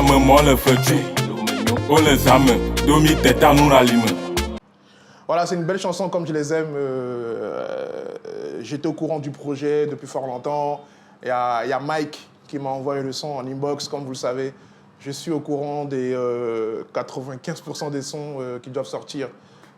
zame mole fetu. Ole zame domi teta nuna lime. Voilà, c'est une belle chanson comme je les aime. J'étais au courant du projet depuis fort longtemps. Il y a Mike qui m'a envoyé le son en inbox, comme vous le savez. Je suis au courant des 95% des sons qui doivent sortir,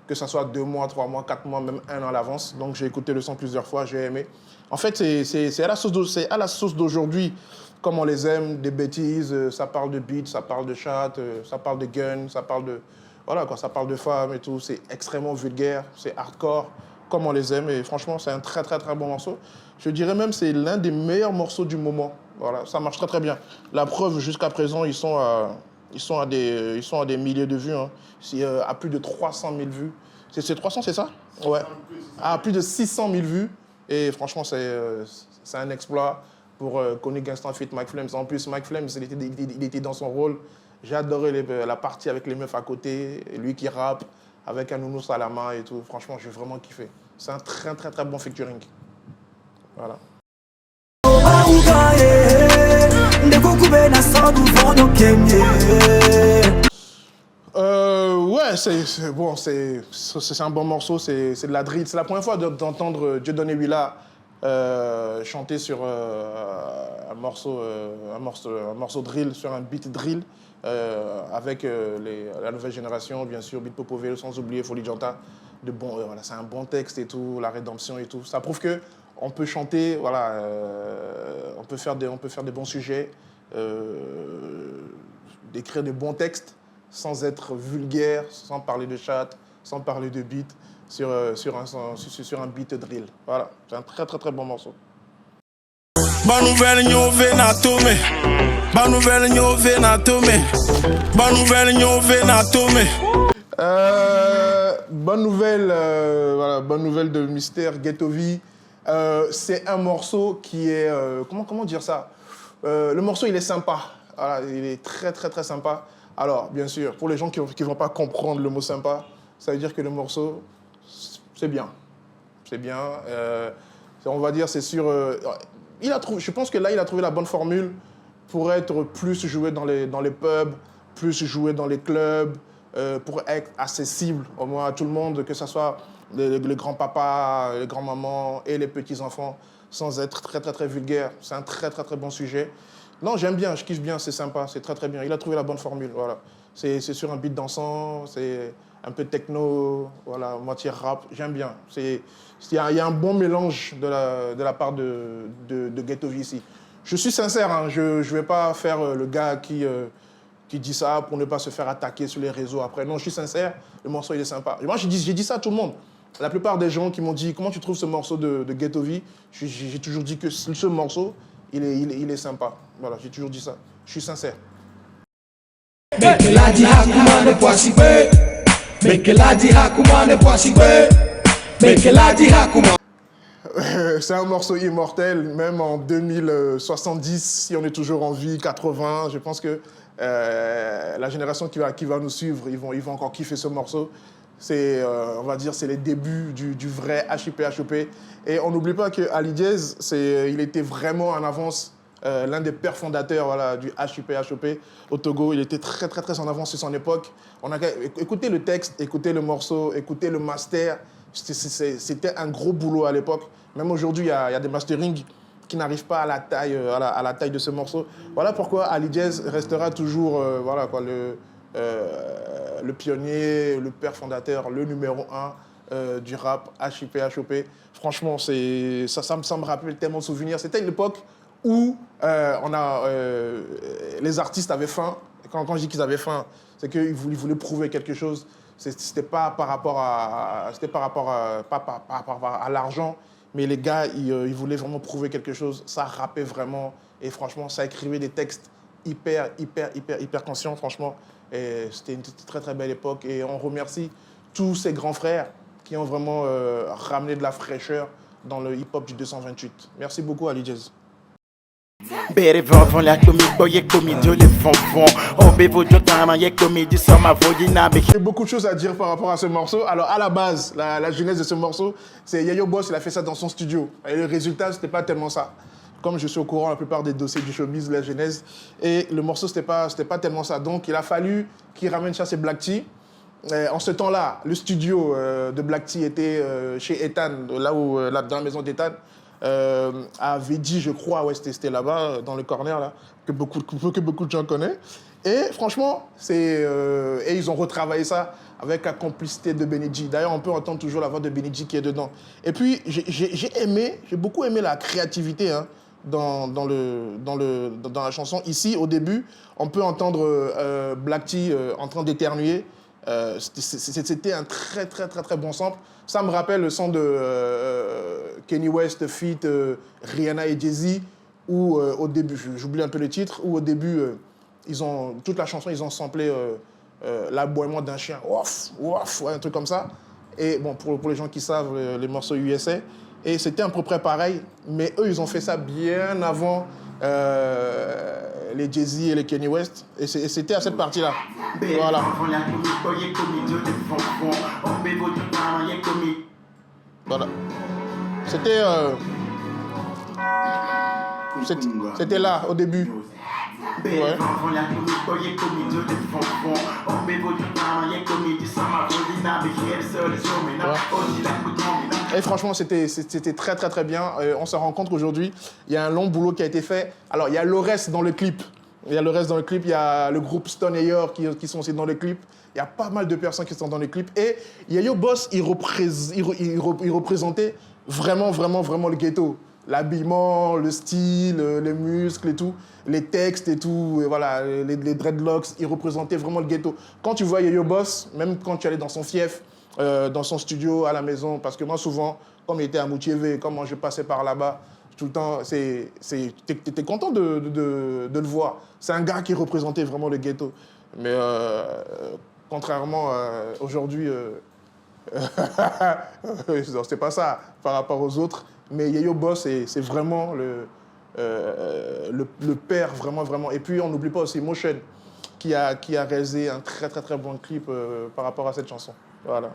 que ce soit 2 mois, 3 mois, 4 mois, même 1 an à l'avance. Donc j'ai écouté le son plusieurs fois, j'ai aimé. En fait, c'est à la sauce d'aujourd'hui, comme on les aime, des bêtises. Ça parle de beats, ça parle de chat, ça parle de guns, ça parle de... Voilà, quoi, ça parle de femmes et tout. C'est extrêmement vulgaire, c'est hardcore, comme on les aime. Et franchement, c'est un très, très, très bon morceau. Je dirais même que c'est l'un des meilleurs morceaux du moment. Voilà, ça marche très, très bien. La preuve, jusqu'à présent, ils sont à des milliers de vues. Hein. À plus de 300 000 vues. C'est 300, c'est ça? Ouais. À plus de 600 000 vues. Et franchement, c'est un exploit pour Kony Gangsta Fit Mike Flames. En plus, Mike Flames, il était dans son rôle. J'ai adoré la partie avec les meufs à côté, lui qui rappe, avec un nounours à la main et tout. Franchement, j'ai vraiment kiffé. C'est un très, très, très bon featuring. Voilà. Ouais, c'est un bon morceau, c'est de la drill. C'est la première fois d'entendre Dieudonné Willa chanter sur un morceau drill, sur un beat drill, avec la nouvelle génération, bien sûr, Beat Popové, sans oublier Folie Janta. Voilà, c'est un bon texte et tout, la rédemption et tout. Ça prouve que on peut chanter, voilà, on peut faire des bons sujets, d'écrire des bons textes sans être vulgaire, sans parler de chat, sans parler de beat, sur un beat drill. Voilà, c'est un très très très bon morceau. Bonne nouvelle, nous venons à tomber. Bonne nouvelle, nous venons à tomber. Bonne nouvelle, nous venons à tomber. Voilà, bonne nouvelle de Mystère Ghetto V. C'est un morceau qui est... comment dire ça? Le morceau, il est sympa. Voilà, il est très, très, très sympa. Alors, bien sûr, pour les gens qui ne vont pas comprendre le mot sympa, ça veut dire que le morceau, c'est bien. C'est bien. On va dire, c'est sûr... je pense que là, il a trouvé la bonne formule pour être plus joué dans les pubs, plus joué dans les clubs, pour être accessible au moins à tout le monde, que ce soit les grands-papas, les grands-mamans et les petits-enfants, sans être très, très, très vulgaire. C'est un très, très, très bon sujet. Non, j'aime bien, je kiffe bien, c'est sympa, c'est très, très bien. Il a trouvé la bonne formule, voilà. C'est sur un beat dansant, c'est un peu techno, voilà, moitié rap, j'aime bien. Il y a un bon mélange de la part de Ghetto V ici. Je suis sincère, hein, je ne vais pas faire le gars qui dit ça pour ne pas se faire attaquer sur les réseaux après. Non, je suis sincère, le morceau il est sympa. Moi, j'ai dit ça à tout le monde. La plupart des gens qui m'ont dit « Comment tu trouves ce morceau de Ghetto V ?» J'ai toujours dit que ce morceau, il est sympa. Voilà, j'ai toujours dit ça. Je suis sincère. C'est un morceau immortel, même en 2070, si on est toujours en vie, 80, je pense que la génération qui va nous suivre, ils vont encore kiffer ce morceau. On va dire, c'est les débuts du vrai HIP. Et on n'oublie pas que Ali Diaz, il était vraiment en avance, l'un des pères fondateurs, voilà, du HIP au Togo. Il était très, très, très en avance sur son époque. Écoutez le texte, écoutez le morceau, écoutez le master. C'était un gros boulot à l'époque. Même aujourd'hui, il y a des masterings qui n'arrivent pas à la taille de ce morceau. Voilà pourquoi Ali Diaz restera toujours voilà, quoi, le pionnier, le père fondateur, le numéro 1 du rap HIP. Franchement, ça me rappelle tellement de souvenirs. C'était une époque où les artistes avaient faim. Quand je dis qu'ils avaient faim, c'est qu'ils voulaient prouver quelque chose. C'était pas par rapport à l'argent, mais les gars, ils voulaient vraiment prouver quelque chose. Ça rappait vraiment. Et franchement, ça écrivait des textes hyper conscients, franchement. Et c'était une très, très belle époque. Et on remercie tous ces grands frères qui ont vraiment ramené de la fraîcheur dans le hip-hop du 228. Merci beaucoup, Ali Diaz. J'ai beaucoup de choses à dire par rapport à ce morceau. Alors, à la base, la genèse de ce morceau, c'est Yayo Boss, il a fait ça dans son studio. Et le résultat, c'était pas tellement ça. comme je suis au courant la plupart des dossiers du showbiz, la genèse, et le morceau, c'était pas tellement ça. Donc, il a fallu qu'il ramène ça, c'est Black T. En ce temps-là, le studio de Black T était chez Ethan, dans la maison d'Ethan, à Vedi, je crois, ouais, c'était là-bas, dans le corner, là, que beaucoup de gens connaissent. Et franchement, et ils ont retravaillé ça avec la complicité de Benny G. D'ailleurs, on peut entendre toujours la voix de Benny G qui est dedans. Et puis, j'ai beaucoup aimé la créativité dans la chanson. Ici, au début, on peut entendre Black T en train d'éternuer. C'était un très, très, très, très bon sample. Ça me rappelle le son de Kanye West feat Rihanna et Jay-Z, où au début, j'oublie un peu le titre, où au début, toute la chanson, ils ont samplé l'aboiement d'un chien. Ouf, ouf, ouais, un truc comme ça. Et bon, pour les gens qui savent, les morceaux USA. Et c'était à peu près pareil, mais eux, ils ont fait ça bien avant les Jay-Z et les Kanye West. Et c'était à cette partie-là. Voilà. Voilà. C'était là, au début. Ouais. Et franchement, c'était très, très, très bien. On se rend compte qu'aujourd'hui, il y a un long boulot qui a été fait. Alors, il y a le reste dans le clip. Il y a le groupe Stone Ayer qui sont aussi dans le clip. Il y a pas mal de personnes qui sont dans le clip. Et Yayo Boss, il représentait vraiment, vraiment, vraiment le ghetto. L'habillement, le style, les muscles et tout, les textes et tout, et voilà, les dreadlocks, il représentait vraiment le ghetto. Quand tu vois Yayo Boss, même quand tu allais dans son fief, dans son studio, à la maison, parce que moi souvent, comme il était à Moutiévé, comme moi je passais par là-bas, tout le temps, t'es content de le voir. C'est un gars qui représentait vraiment le ghetto. Mais contrairement aujourd'hui, c'est pas ça par rapport aux autres. Mais Yayo Boss, c'est vraiment le père, vraiment, vraiment. Et puis, on n'oublie pas aussi Motion, qui a réalisé un très, très, très bon clip par rapport à cette chanson. Voilà.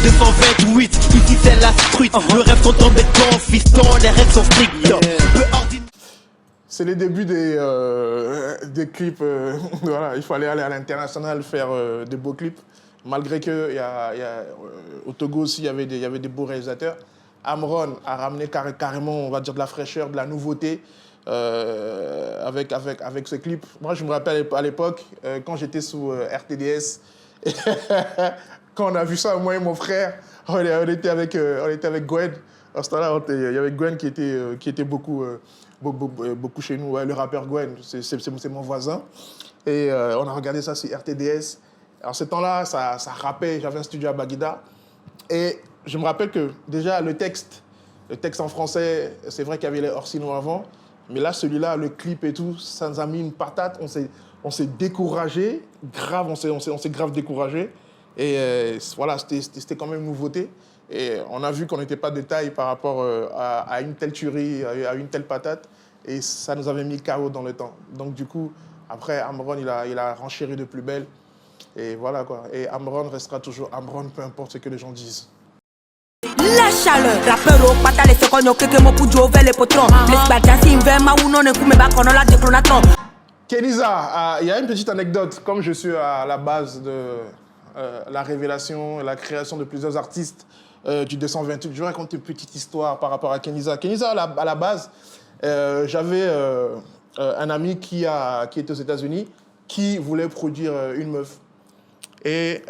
228, ici c'est la street. Le rêve qu'on tombe dans fiston, les règles sont strictes. C'est les débuts des clips. Voilà, il fallait aller à l'international faire des beaux clips. Malgré que au Togo aussi, il y avait des beaux réalisateurs. Amron a ramené carrément, on va dire, de la fraîcheur, de la nouveauté avec ce clip. Moi, je me rappelle à l'époque, quand j'étais sous RTDS, quand on a vu ça, moi et mon frère, on était avec Gwen. À ce temps-là, il y avait Gwen qui était beaucoup chez nous, ouais, le rappeur Gwen, c'est mon voisin. Et on a regardé ça sur RTDS. Alors, ce temps-là, ça rappait, j'avais un studio à Baguida. Et je me rappelle que déjà, le texte en français, c'est vrai qu'il y avait les Orsino avant, mais là, celui-là, le clip et tout, ça nous a mis une patate. On s'est découragé, grave, on s'est grave découragé. Et voilà, c'était quand même une nouveauté. Et on a vu qu'on n'était pas de taille par rapport à une telle tuerie, à une telle patate. Et ça nous avait mis KO dans le temps. Donc du coup, après, Amron, il a renchéri de plus belle. Et voilà quoi. Et Amron restera toujours Amron, peu importe ce que les gens disent. La chaleur, rappeur au pata les secondes que mo pujo vers les potrons. Les badjas invema ou non ne kume ba kono la déclonatron. Kenisa, il y a une petite anecdote. Comme je suis à la base de la révélation et la création de plusieurs artistes du 228, je vais raconter une petite histoire par rapport à Kenisa. Kenisa, à la base, j'avais un ami qui était aux États-Unis qui voulait produire une meuf. Et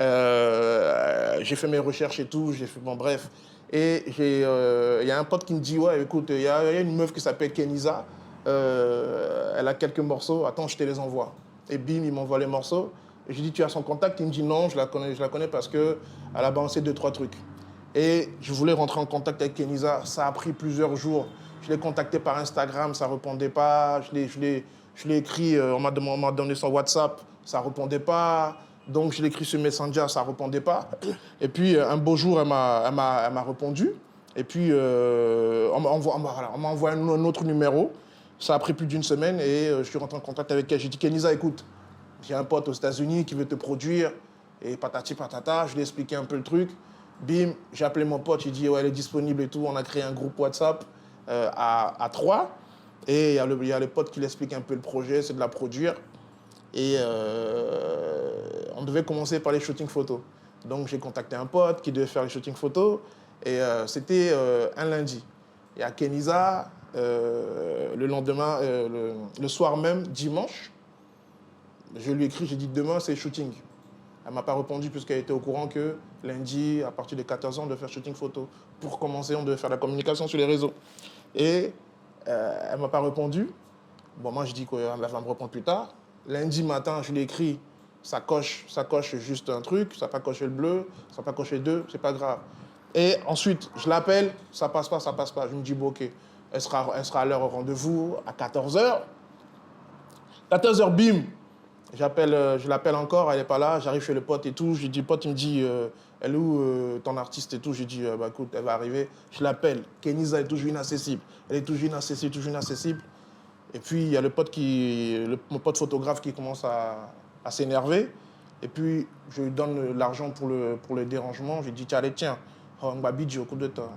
j'ai fait mes recherches et tout, j'ai fait, bon bref. Et il y a un pote qui me dit, ouais, écoute, il y a une meuf qui s'appelle Kenisa, elle a quelques morceaux, attends, je te les envoie. Et bim, il m'envoie les morceaux. Et je lui dis, tu as son contact? Il me dit, non, je la connais parce qu'elle a balancé 2-3 trucs. Et je voulais rentrer en contact avec Kenisa, ça a pris plusieurs jours. Je l'ai contacté par Instagram, ça ne répondait pas. Je l'ai écrit, on m'a donné son WhatsApp, ça ne répondait pas. Donc, je l'ai écrit sur Messenger, ça ne répondait pas. Et puis, un beau jour, elle m'a répondu. Et puis, on m'a envoyé un autre numéro. Ça a pris plus d'une semaine et je suis rentré en contact avec elle. J'ai dit, Kenisa, écoute, j'ai un pote aux États-Unis qui veut te produire. Et patati patata, je lui ai expliqué un peu le truc. Bim, j'ai appelé mon pote, j'ai dit, ouais, elle est disponible et tout. On a créé un groupe WhatsApp. à 3. Et il y a le pote qui l'explique un peu le projet, c'est de la produire. Et on devait commencer par les shootings photos. Donc j'ai contacté un pote qui devait faire les shootings photos. Et c'était un lundi. Et à Kenisa, le lendemain, le soir même, dimanche, je lui ai écrit, j'ai dit demain c'est shooting. Elle ne m'a pas répondu puisqu'elle était au courant que lundi, à partir de 14 ans, on devait faire shooting photo. Pour commencer, on devait faire la communication sur les réseaux. Et elle ne m'a pas répondu. Bon, moi, je dis qu'elle va me répondre plus tard. Lundi matin, je lui ai écrit, ça coche juste un truc, ça n'a pas coché le bleu, ça n'a pas coché 2, c'est pas grave. Et ensuite, je l'appelle, ça passe pas. Je me dis, bon, ok, elle sera à l'heure au rendez-vous à 14h. 14h, bim, je l'appelle encore, elle n'est pas là, j'arrive chez le pote et tout. Je lui dis, pote, il me dit, elle est où ton artiste et tout. Je lui dis, bah écoute, elle va arriver. Je l'appelle, Kenisa est toujours inaccessible. Elle est toujours inaccessible. Et puis, il y a mon pote photographe qui commence à s'énerver. Et puis, je lui donne l'argent pour le dérangement. Je lui dis, tiens, on va bidger au coup de temps.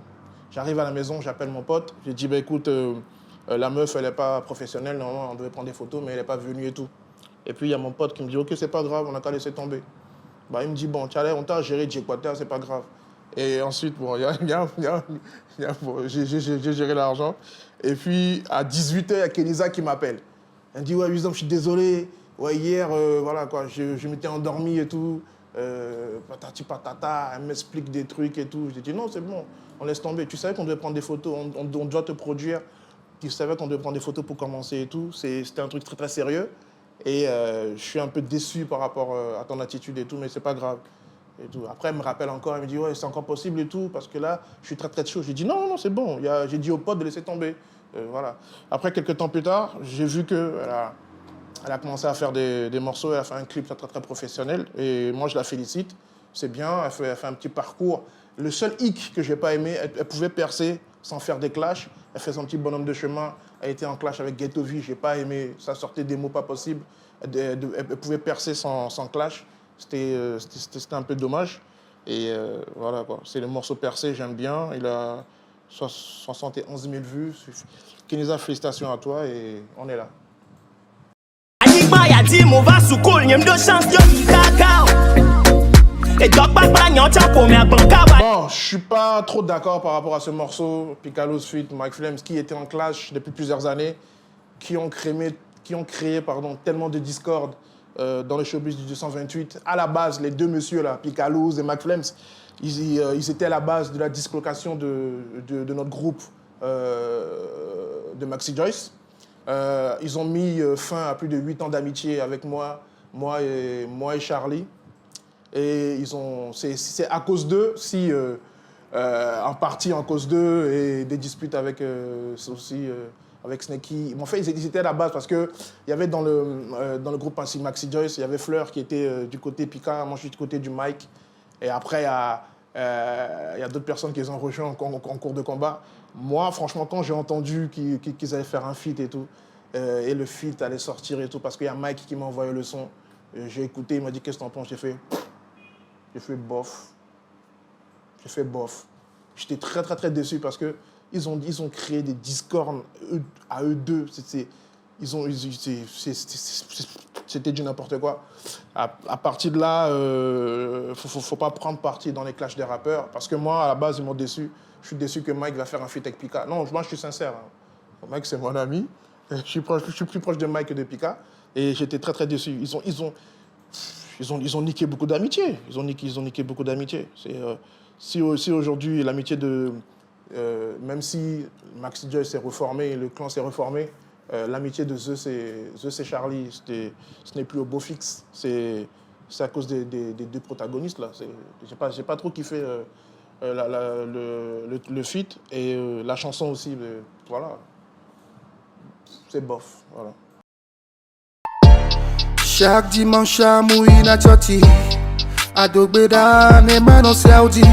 J'arrive à la maison, j'appelle mon pote. Je lui dis, bah, écoute, la meuf, elle n'est pas professionnelle. Normalement, on devait prendre des photos, mais elle n'est pas venue et tout. Et puis, il y a mon pote qui me dit, ok, c'est pas grave, on n'a qu'à laisser tomber. Bah, il me dit, bon, on t'a géré J-Quater, c'est pas grave. Et ensuite, bon, j'ai géré l'argent. Et puis, à 18h, il y a Kenisa qui m'appelle. Elle me dit, ouais, Wisdom, je suis désolé. Ouais, hier, voilà, quoi, je m'étais endormi et tout. Patati patata, elle m'explique des trucs et tout. Je dis, non, c'est bon, on laisse tomber. Tu savais qu'on devait prendre des photos, on doit te produire. Tu savais qu'on devait prendre des photos pour commencer et tout. C'était un truc très, très sérieux. Et je suis un peu déçu par rapport à ton attitude et tout, mais c'est pas grave. Et tout. Après, elle me rappelle encore, elle me dit, ouais, c'est encore possible et tout, parce que là, je suis très, très chaud. J'ai dit, non, c'est bon. J'ai dit au pote de laisser tomber. Voilà. Après, quelques temps plus tard, j'ai vu qu'elle a commencé à faire des morceaux, elle a fait un clip très, très, très professionnel. Et moi, je la félicite. C'est bien, elle fait un petit parcours. Le seul hic que je n'ai pas aimé, elle pouvait percer sans faire des clashs. Elle fait son petit bonhomme de chemin. Elle était en clash avec Ghetto V, je n'ai pas aimé. Ça sortait des mots pas possibles. Elle pouvait percer sans clash. C'était un peu dommage. Et voilà, quoi. C'est le morceau percé, j'aime bien. Il a 71 000 vues. Kenisa, félicitations à toi et on est là. Bon, je suis pas trop d'accord par rapport à ce morceau, Picalo's feat. Mike Flames, qui était en clash depuis plusieurs années, qui ont créé tellement de discorde dans le showbiz du 228. À la base, les deux messieurs, là, Picalo's et Mike Flames, ils étaient à la base de la dislocation de notre groupe de Maxi Joyce. Ils ont mis fin à plus de 8 ans d'amitié avec moi et Charlie. Et c'est à cause d'eux, en partie en cause d'eux, et des disputes avec avec Snakey. En fait, ils étaient à la base parce qu'il y avait dans le groupe Maxi Joyce, il y avait Fleur qui était du côté Pika, moi je suis du côté du Mike. Et après, il y a d'autres personnes qui les ont rejoints en cours de combat. Moi, franchement, quand j'ai entendu qu'ils allaient faire un feat et tout, et le feat allait sortir et tout, parce qu'il y a Mike qui m'a envoyé le son, j'ai écouté, il m'a dit qu'est-ce que t'en penses, j'ai fait bof. J'étais très, très, très déçu parce qu'ils ont créé des discordes à eux deux. C'était du n'importe quoi. À partir de là, faut pas prendre parti dans les clashs des rappeurs. Parce que moi, à la base, ils m'ont déçu. Je suis déçu que Mike va faire un feat avec Pika. Non, moi, je suis sincère. Hein. Mike, c'est mon ami. Je suis plus proche de Mike que de Pika. Et j'étais très, très déçu. Ils ont niqué beaucoup d'amitié. Ils ont niqué beaucoup d'amitié. Si aujourd'hui, l'amitié de... même si Maxi Joyce s'est reformé, le clan s'est reformé, l'amitié de Zeus et Charlie, ce n'est plus au beau fixe. C'est à cause des deux protagonistes, là. J'ai pas trop kiffé le feat. Et la chanson aussi, voilà. C'est bof, voilà. Chaque dimanche à Mouina Tchoti, à Dogbeda, Neman en Saoudi.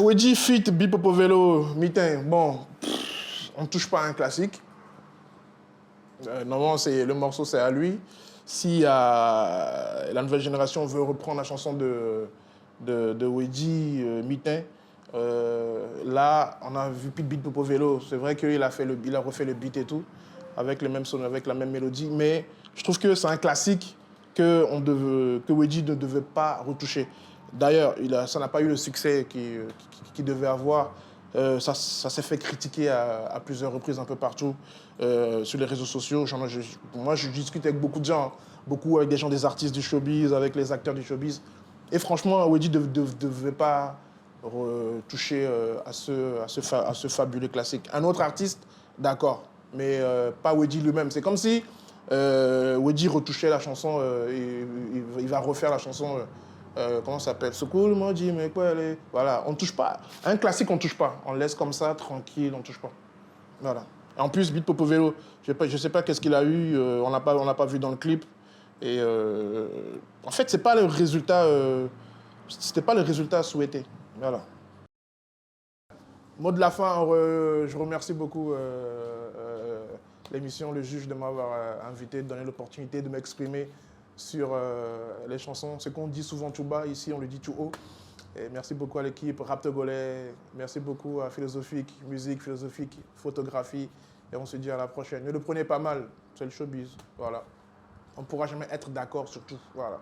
Wedji feat Bipopo Vélo, Mitin, bon, on ne touche pas à un classique. Normalement, le morceau, c'est à lui. Si la nouvelle génération veut reprendre la chanson de Wedji, Mitin, Là, on a vu Beat Popo Vélo. C'est vrai qu'il a refait le beat et tout, avec les mêmes sons, avec la même mélodie. Mais je trouve que c'est un classique que Wedji ne devait pas retoucher. D'ailleurs, ça n'a pas eu le succès qu'il devait avoir. Ça s'est fait critiquer à plusieurs reprises un peu partout sur les réseaux sociaux. Moi, je discute avec beaucoup de gens, beaucoup avec des gens, des artistes du showbiz, avec les acteurs du showbiz. Et franchement, Wedji ne devait pas toucher à ce fabuleux classique. Un autre artiste, d'accord, mais pas Wedji lui-même. C'est comme si Wedji retouchait la chanson, il va refaire la chanson, comment ça s'appelle? Secours, moi, dit, mais quoi, voilà, on ne touche pas. Un classique, on ne touche pas. On laisse comme ça, tranquille, on ne touche pas. Voilà. Et en plus, Beat Popo Vélo, je ne sais pas qu'est-ce qu'il a eu, on n'a pas vu dans le clip. Et en fait, c'est pas le résultat, c'était pas le résultat souhaité. Voilà. Mot de la fin, je remercie beaucoup l'émission, le juge de m'avoir invité, de donner l'opportunité de m'exprimer sur les chansons. Ce qu'on dit souvent tout bas, ici on le dit tout haut. Et merci beaucoup à l'équipe Rap Togolais, merci beaucoup à Philosophique, musique, philosophique, photographie. Et on se dit à la prochaine. Ne le prenez pas mal, c'est le showbiz. Voilà. On ne pourra jamais être d'accord sur tout. Voilà.